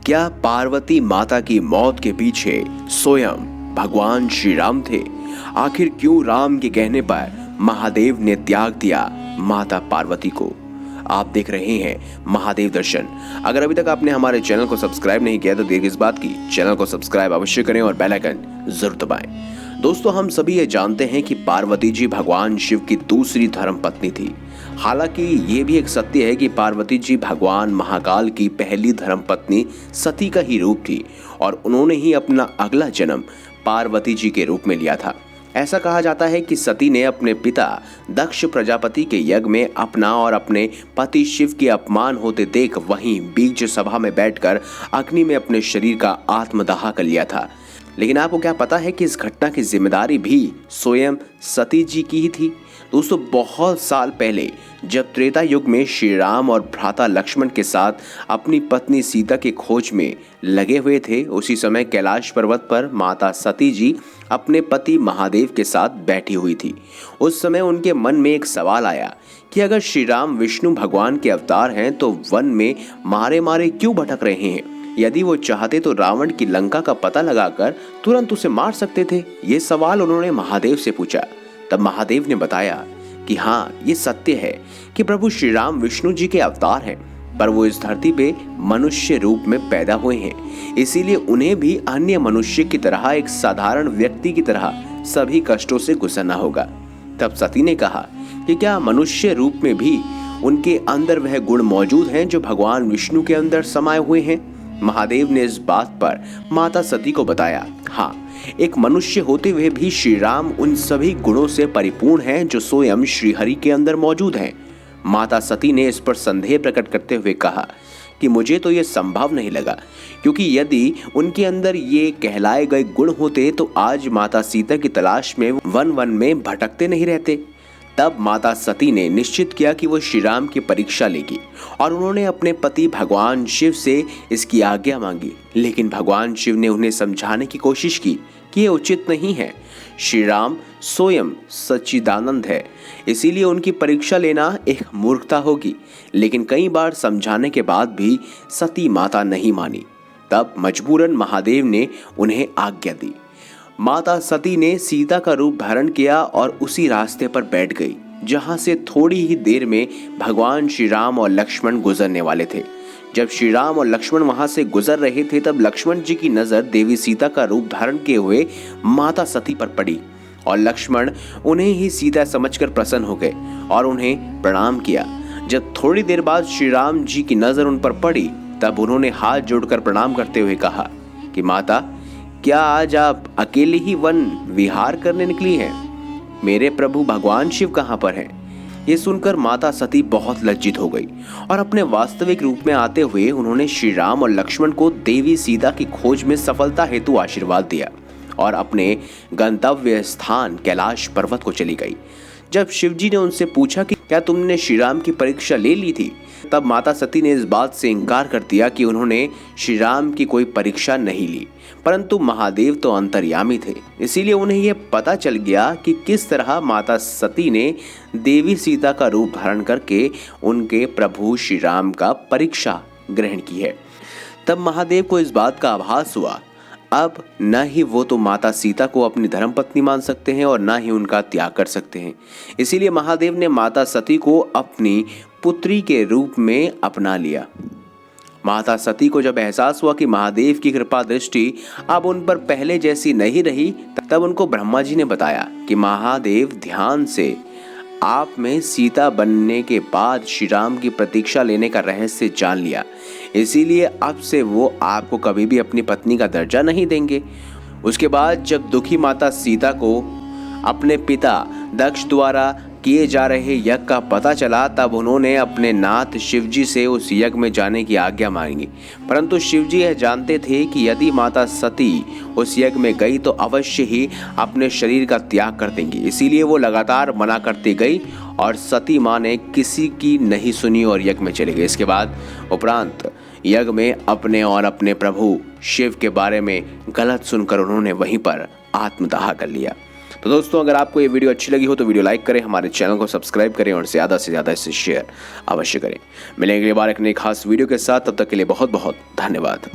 क्या पार्वती माता की मौत के पीछे स्वयं भगवान श्री राम थे? आखिर क्यों राम के कहने पर महादेव ने त्याग दिया माता पार्वती को? आप देख रहे हैं महादेव दर्शन। अगर अभी तक आपने हमारे चैनल को सब्सक्राइब नहीं किया तो देर किस बात की, चैनल को सब्सक्राइब अवश्य करें और बेल आइकन जरूर दबाएं। दोस्तों, हम सभी ये जानते हैं कि पार्वती जी भगवान शिव की दूसरी धर्म पत्नी थी। हालांकि ये भी एक सत्य है कि पार्वती जी भगवान महाकाल की पहली धर्म पत्नी सती का ही रूप थी और उन्होंने ही अपना अगला जन्म पार्वती जी के रूप में लिया था। ऐसा कहा जाता है कि सती ने अपने पिता दक्ष प्रजापति के यज्ञ में अपना और अपने पति शिव के अपमान होते देख वहीं बीज सभा में बैठकर अग्नि में अपने शरीर का आत्मदाह कर लिया था। लेकिन आपको क्या पता है कि इस घटना की जिम्मेदारी भी स्वयं सती जी की ही थी? दोस्तों, बहुत साल पहले जब त्रेता युग में श्री राम और भ्राता लक्ष्मण के साथ अपनी पत्नी सीता के खोज में लगे हुए थे, उसी समय कैलाश पर्वत पर माता सती जी अपने पति महादेव के साथ बैठी हुई थी। उस समय उनके मन में एक सवाल आया कि अगर श्री राम विष्णु भगवान के अवतार हैं तो वन में मारे मारे क्यों भटक रहे हैं? यदि वो चाहते तो रावण की लंका का पता लगाकर तुरंत उसे मार सकते थे। ये सवाल उन्होंने महादेव से पूछा। तब महादेव ने बताया कि हाँ, ये सत्य है कि प्रभु श्री राम विष्णु जी के अवतार हैं, पर वो इस धरती पे मनुष्य रूप में पैदा हुए हैं, इसीलिए उन्हें भी अन्य मनुष्य की तरह, एक साधारण व्यक्ति की तरह सभी कष्टों से गुजरना होगा। तब सती ने कहा कि क्या मनुष्य रूप में भी उनके अंदर वह गुण मौजूद हैं जो भगवान विष्णु के अंदर समाये हुए हैं? महादेव ने इस बात पर माता सती को बताया, हाँ, एक मनुष्य होते हुए भी श्री राम उन सभी गुणों से परिपूर्ण हैं जो स्वयं श्री हरि के अंदर मौजूद हैं। माता सती ने इस पर संदेह प्रकट करते हुए कहा कि मुझे तो यह संभव नहीं लगा, क्योंकि यदि उनके अंदर ये कहलाए गए गुण होते तो आज माता सीता की तलाश में वन वन में भटकते नहीं रहते। तब माता सती ने निश्चित किया कि वो श्री राम की परीक्षा लेगी और उन्होंने अपने पति भगवान शिव से इसकी आज्ञा मांगी। लेकिन भगवान शिव ने उन्हें समझाने की कोशिश की कि ये उचित नहीं है। श्री राम स्वयं सच्चिदानंद है, इसीलिए उनकी परीक्षा लेना एक मूर्खता होगी। लेकिन कई बार समझाने के बाद भी सती माता नहीं मानी। तब मजबूरन महादेव ने उन्हें आज्ञा दी। माता सती ने सीता का रूप धारण किया और उसी रास्ते पर बैठ गई जहां से थोड़ी ही देर में भगवान श्री राम और लक्ष्मण गुजरने वाले थे। जब श्री राम और लक्ष्मण वहां से गुजर रहे थे तब लक्ष्मण जी की नजर देवी सीता का रूप धारण किए हुए माता सती पर पड़ी और लक्ष्मण उन्हें ही सीता समझकर प्रसन्न हो गए और उन्हें प्रणाम किया। जब थोड़ी देर बाद श्री राम जी की नजर उन पर पड़ी तब उन्होंने हाथ जोड़कर प्रणाम करते हुए कहा कि माता, क्या आज आप अकेले ही वन विहार करने निकली हैं? मेरे प्रभु भगवान शिव कहाँ पर हैं? ये सुनकर माता सती बहुत लज्जित हो गई और अपने वास्तविक रूप में आते हुए उन्होंने श्री राम और लक्ष्मण को देवी सीता की खोज में सफलता हेतु आशीर्वाद दिया और अपने गंतव्य स्थान कैलाश पर्वत को चली गई। जब शिवजी ने उनसे पूछा कि क्या तुमने श्री राम की परीक्षा ले ली थी, तब माता सती ने इस बात से इनकार कर दिया कि उन्होंने श्री राम की कोई परीक्षा नहीं ली, परंतु महादेव तो अंतर्यामी थे, इसीलिए उन्हें यह पता चल गया कि किस तरह माता सती ने देवी सीता का रूप धारण करके उनके प्रभु श्री राम का परीक्षा ग्रहण की है। तब महादेव को इस बात का आभास हुआ, अब न ही वो तो माता सीता को अपनी धर्मपत्नी मान सकते हैं और न ही उनका त्याग कर सकते हैं। इसीलिए महादेव ने माता सती को अपनी पुत्री के रूप में अपना लिया। माता सती को जब एहसास हुआ कि महादेव की कृपा दृष्टि अब उन पर पहले जैसी नहीं रही, तब उनको ब्रह्मा जी ने बताया कि महादेव ध्यान से आप में सीता बनने के बाद श्री राम की प्रतीक्षा लेने का रहस्य जान लिया, इसीलिए अब से वो आपको कभी भी अपनी पत्नी का दर्जा नहीं देंगे। उसके बाद जब दुखी माता सीता को अपने पिता दक्ष द्वारा किए जा रहे यज्ञ का पता चला तब उन्होंने अपने नाथ शिवजी से उस यज्ञ में जाने की आज्ञा मांगी, परंतु शिवजी यह जानते थे कि यदि माता सती उस यज्ञ में गई तो अवश्य ही अपने शरीर का त्याग कर देंगी। इसीलिए वो लगातार मना करती गई और सती माँ ने किसी की नहीं सुनी और यज्ञ में चले गए। इसके बाद उपरांत यज्ञ में अपने और अपने प्रभु शिव के बारे में गलत सुनकर उन्होंने वहीं पर आत्मदाह कर लिया। तो दोस्तों, अगर आपको ये वीडियो अच्छी लगी हो तो वीडियो लाइक करें, हमारे चैनल को सब्सक्राइब करें और ज़्यादा से ज़्यादा इसे शेयर अवश्य करें। मिलेंगे अगली बार एक नई खास वीडियो के साथ, तब तक के लिए बहुत बहुत धन्यवाद।